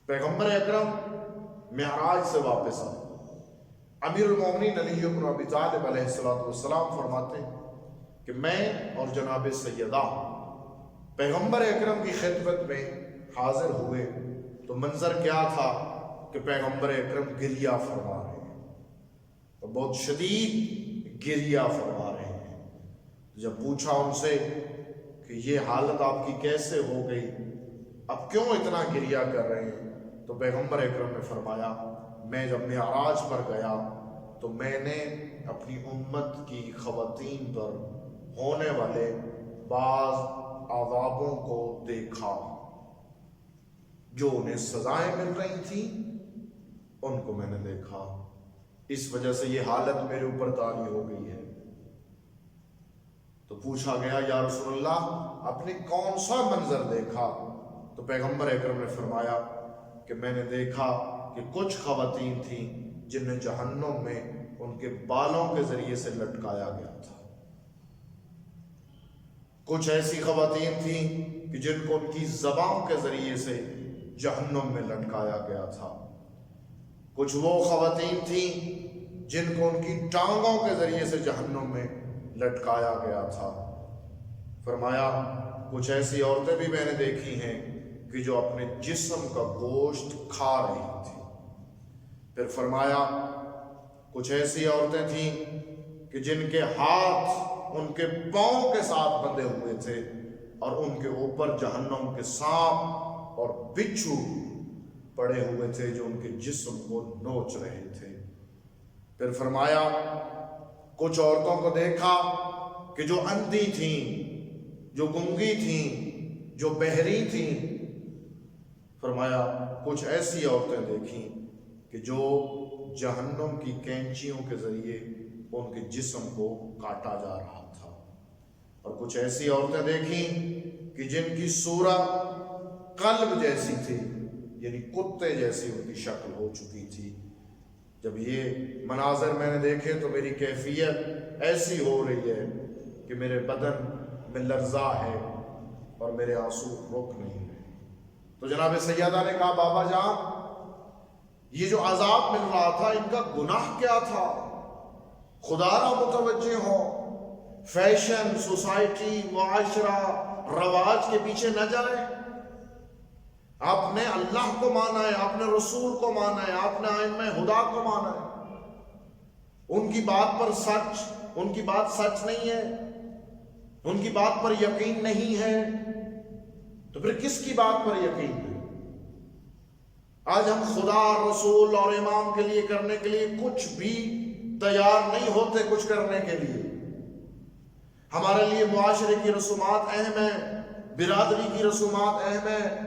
پیغمبر اکرم معراج سے واپس آئے. امیر المومنین علی بن ابی طالب علیہ السلام فرماتے ہیں کہ میں اور جناب سیدہ پیغمبر اکرم کی خدمت میں حاضر ہوئے تو منظر کیا تھا کہ پیغمبر اکرم گریہ فرما رہے ہیں، تو بہت شدید گریہ فرما رہے ہیں. جب پوچھا ان سے کہ یہ حالت آپ کی کیسے ہو گئی، اب کیوں اتنا گریہ کر رہے ہیں، تو پیغمبر اکرم نے فرمایا میں جب معراج پر گیا تو میں نے اپنی امت کی خواتین پر ہونے والے بعض عذابوں کو دیکھا، جو انہیں سزائیں مل رہی تھیں ان کو میں نے دیکھا، اس وجہ سے یہ حالت میرے اوپر طاری ہو گئی ہے. تو پوچھا گیا یا رسول اللہ آپ نے کون سا منظر دیکھا، تو پیغمبر اکرم نے فرمایا کہ میں نے دیکھا کہ کچھ خواتین تھیں جنہیں جہنم میں ان کے بالوں کے ذریعے سے لٹکایا گیا تھا، کچھ ایسی خواتین تھیں کہ جن کو ان کی زبان کے ذریعے سے جہنم میں لٹکایا گیا تھا، کچھ وہ خواتین تھیں جن کو ان کی ٹانگوں کے ذریعے سے جہنم میں لٹکایا گیا تھا. فرمایا کچھ ایسی عورتیں بھی میں نے دیکھی ہیں کہ جو اپنے جسم کا گوشت کھا رہی تھی. پھر فرمایا کچھ ایسی عورتیں تھیں کہ جن کے ہاتھ ان کے پاؤں کے ساتھ بندھے ہوئے تھے اور ان کے اوپر جہنم کے سانپ اور بچھو پڑے ہوئے تھے جو ان کے جسم کو نوچ رہے تھے. پھر فرمایا کچھ عورتوں کو دیکھا کہ جو اندھی تھیں، جو گنگی تھیں، جو بہری تھیں. فرمایا کچھ ایسی عورتیں دیکھیں کہ جو جہنم کی کینچیوں کے ذریعے ان کے جسم کو کاٹا جا رہا تھا، اور کچھ ایسی عورتیں دیکھیں کہ جن کی صورت قلب جیسی تھی، یعنی کتے جیسی ان کی شکل ہو چکی تھی. جب یہ مناظر میں نے دیکھے تو میری کیفیت ایسی ہو رہی ہے کہ میرے بدن میں لرزہ ہے اور میرے آنسو رک نہیں رہے. تو جناب سیدہ نے کہا بابا جان یہ جو عذاب مل رہا تھا ان کا گناہ کیا تھا؟ خدا را متوجہ ہو، فیشن، سوسائٹی، معاشرہ، رواج کے پیچھے نہ جائیں. آپ نے اللہ کو مانا ہے، آپ نے رسول کو مانا ہے، آپ نے ائمہ ہدا کو مانا ہے. ان کی بات پر سچ، ان کی بات سچ نہیں ہے، ان کی بات پر یقین نہیں ہے، تو پھر کس کی بات پر یقین ہے؟ آج ہم خدا، رسول اور امام کے لیے کرنے کے لیے کچھ بھی تیار نہیں ہوتے. کچھ کرنے کے لیے ہمارے لیے معاشرے کی رسومات اہم ہیں، برادری کی رسومات اہم ہیں،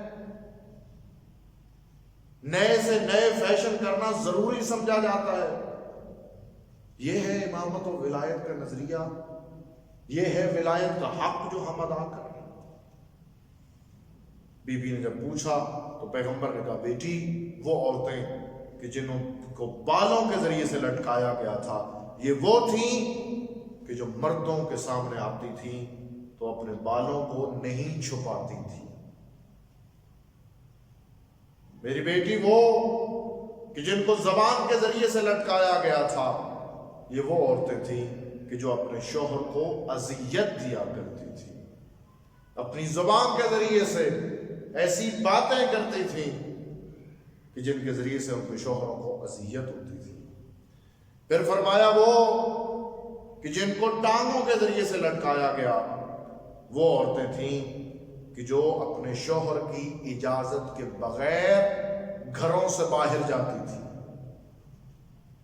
نئے سے نئے فیشن کرنا ضروری سمجھا جاتا ہے. یہ ہے امامت و ولایت کا نظریہ، یہ ہے ولایت کا حق جو ہم ادا کر رہے ہیں. بی بی نے جب پوچھا تو پیغمبر نے کہا بیٹی وہ عورتیں کہ جنہوں کو بالوں کے ذریعے سے لٹکایا گیا تھا یہ وہ تھیں کہ جو مردوں کے سامنے آتی تھیں تو اپنے بالوں کو نہیں چھپاتی تھیں. میری بیٹی وہ کہ جن کو زبان کے ذریعے سے لٹکایا گیا تھا یہ وہ عورتیں تھیں کہ جو اپنے شوہر کو اذیت دیا کرتی تھی، اپنی زبان کے ذریعے سے ایسی باتیں کرتی تھیں کہ جن کے ذریعے سے ان کے شوہروں کو اذیت ہوتی تھی. پھر فرمایا وہ کہ جن کو ٹانگوں کے ذریعے سے لٹکایا گیا وہ عورتیں تھیں کہ جو اپنے شوہر کی اجازت کے بغیر گھروں سے باہر جاتی تھی.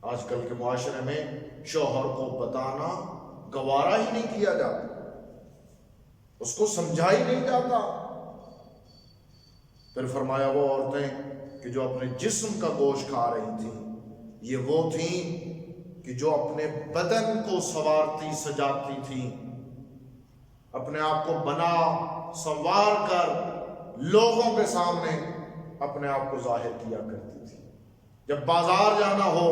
آج کل کے معاشرے میں شوہر کو بتانا گوارا ہی نہیں کیا جاتا، اس کو سمجھا ہی نہیں جاتا. پھر فرمایا وہ عورتیں کہ جو اپنے جسم کا گوشت کھا رہی تھیں یہ وہ تھیں کہ جو اپنے بدن کو سنوارتی سجاتی تھیں، اپنے آپ کو بنا سنوار کر لوگوں کے سامنے اپنے آپ کو ظاہر کیا کرتی تھی. جب بازار جانا ہو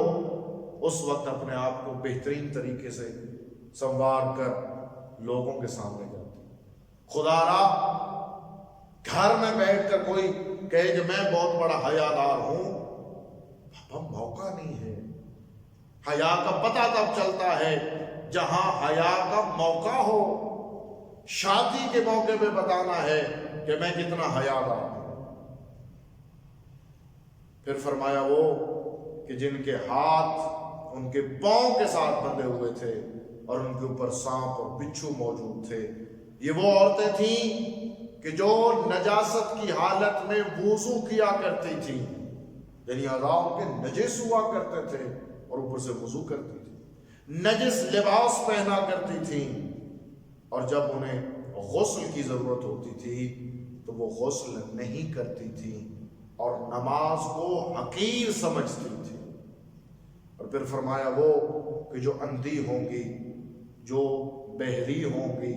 اس وقت اپنے آپ کو بہترین طریقے سے سنوار کر لوگوں کے سامنے جاتی. خدا را گھر میں بیٹھ کر کوئی کہے کہ میں بہت بڑا حیادار ہوں، اب موقع نہیں ہے۔ حیا کا پتہ تب چلتا ہے جہاں حیا کا موقع ہو۔ شادی کے موقع پہ بتانا ہے کہ میں کتنا حیادار ہوں۔ پھر فرمایا وہ کہ جن کے ہاتھ ان کے پاؤں کے ساتھ بندھے ہوئے تھے اور ان کے اوپر سانپ اور بچھو موجود تھے، یہ وہ عورتیں تھیں کہ جو نجاست کی حالت میں وضو کیا کرتی تھیں، یعنی اعضاء ان کے نجس ہوا کرتے تھے اور اوپر سے وضو کرتی تھی، نجس لباس پہنا کرتی تھیں، اور جب انہیں غسل کی ضرورت ہوتی تھی تو وہ غسل نہیں کرتی تھی اور نماز کو حقیر سمجھتی تھی۔ اور پھر فرمایا وہ کہ جو اندھی ہوں گی، جو بہری ہوں گی،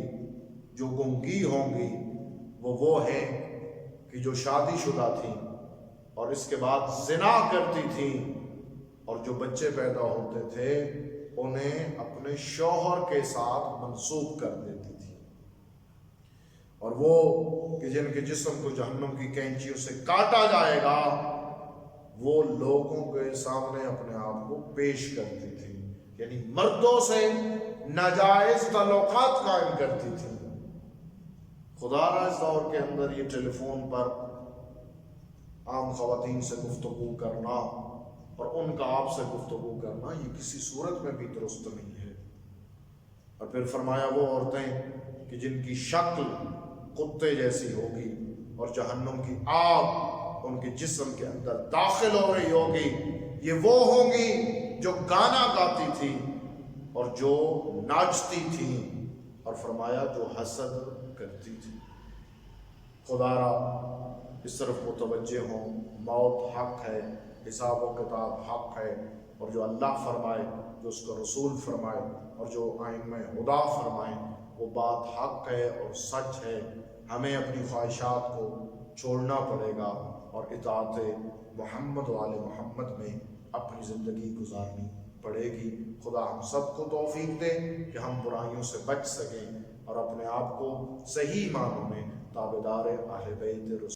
جو گنگی ہوں گی، وہ ہیں کہ جو شادی شدہ تھیں اور اس کے بعد زنا کرتی تھیں، اور جو بچے پیدا ہوتے تھے انہیں اپنے شوہر کے ساتھ منسوب کر دیتی تھی، اور وہ کہ جن کے جسم کو جہنم کی کینچیوں سے کاٹا جائے گا وہ لوگوں کے سامنے اپنے آپ کو پیش کرتی تھی، یعنی مردوں سے ناجائز تعلقات قائم کرتی تھی۔ خدا را اس دور کے اندر یہ ٹیلی فون پر عام خواتین سے گفتگو کرنا اور ان کا آپ سے گفتگو کرنا یہ کسی صورت میں بھی درست نہیں ہے۔ اور پھر فرمایا وہ عورتیں کہ جن کی شکل کتے جیسی ہوگی اور جہنم کی آگ ان کے جسم کے اندر داخل ہو رہی ہوگی، یہ وہ ہوں گی جو گانا گاتی تھی اور جو ناچتی تھی، اور فرمایا جو حسد کرتی تھی۔ خدا را اس طرف متوجہ ہوں، موت حق ہے، حساب و کتاب حق ہے، اور جو اللہ فرمائے، جو اس کا رسول فرمائے اور جو ائمہ ہدا فرمائے وہ بات حق ہے اور سچ ہے۔ ہمیں اپنی خواہشات کو چھوڑنا پڑے گا اور اطاعت محمد و آل محمد میں اپنی زندگی گزارنی پڑے گی۔ خدا ہم سب کو توفیق دے کہ ہم برائیوں سے بچ سکیں اور اپنے آپ کو صحیح معنوں میں تابعدار اہل بیت رسول